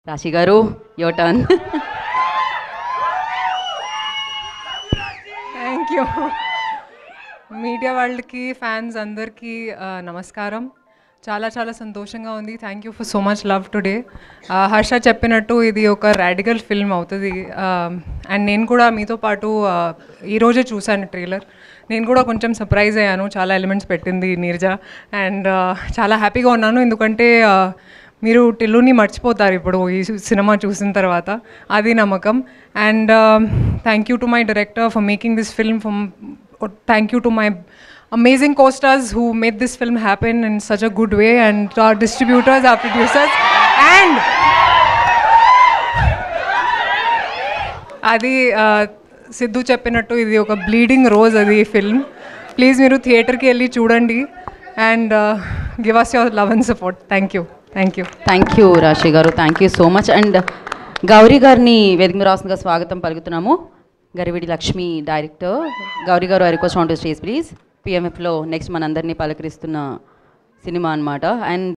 రాశి గారు, your turn. Thank you. Media వాళ్ళకి, ఫ్యాన్స్ అందరికీ నమస్కారం. చాలా చాలా సంతోషంగా ఉంది. Thank you for so much love today. Harsha చెప్పినట్టు ఇది ఒక రాడికల్ ఫిల్మ్ అవుతుంది. అండ్ నేను కూడా మీతో పాటు ఈరోజే చూశాను ట్రైలర్. నేను కూడా కొంచెం సర్ప్రైజ్ అయ్యాను, చాలా ఎలిమెంట్స్ పెట్టింది నీరజ. అండ్ చాలా హ్యాపీగా ఉన్నాను, ఎందుకంటే మీరు టిల్లుని మర్చిపోతారు ఇప్పుడు ఈ సినిమా చూసిన తర్వాత, అది నమ్మకం. And thank you to my director for making this film. Thank you to my amazing co-stars who made this film happen in such a good way, and to our distributors, our producers, and అది సిద్ధు చెప్పినట్టు ఇది ఒక bleeding rose అది film. Please మీరు థియేటర్కి వెళ్ళి చూడండి and give us your love and support. Thank you. Thank you Rashi గారు, thank you so much. And Gauri గారిని వేదిక మీద రాష్ట్రంగా స్వాగతం పలుకుతున్నాము. గరివిడి లక్ష్మి డైరెక్టర్. గౌరీ గారు, I request on to stage please. పిఎంఎఫ్లో నెక్స్ట్ మనందరినీ పలకరిస్తున్న సినిమా అనమాట. అండ్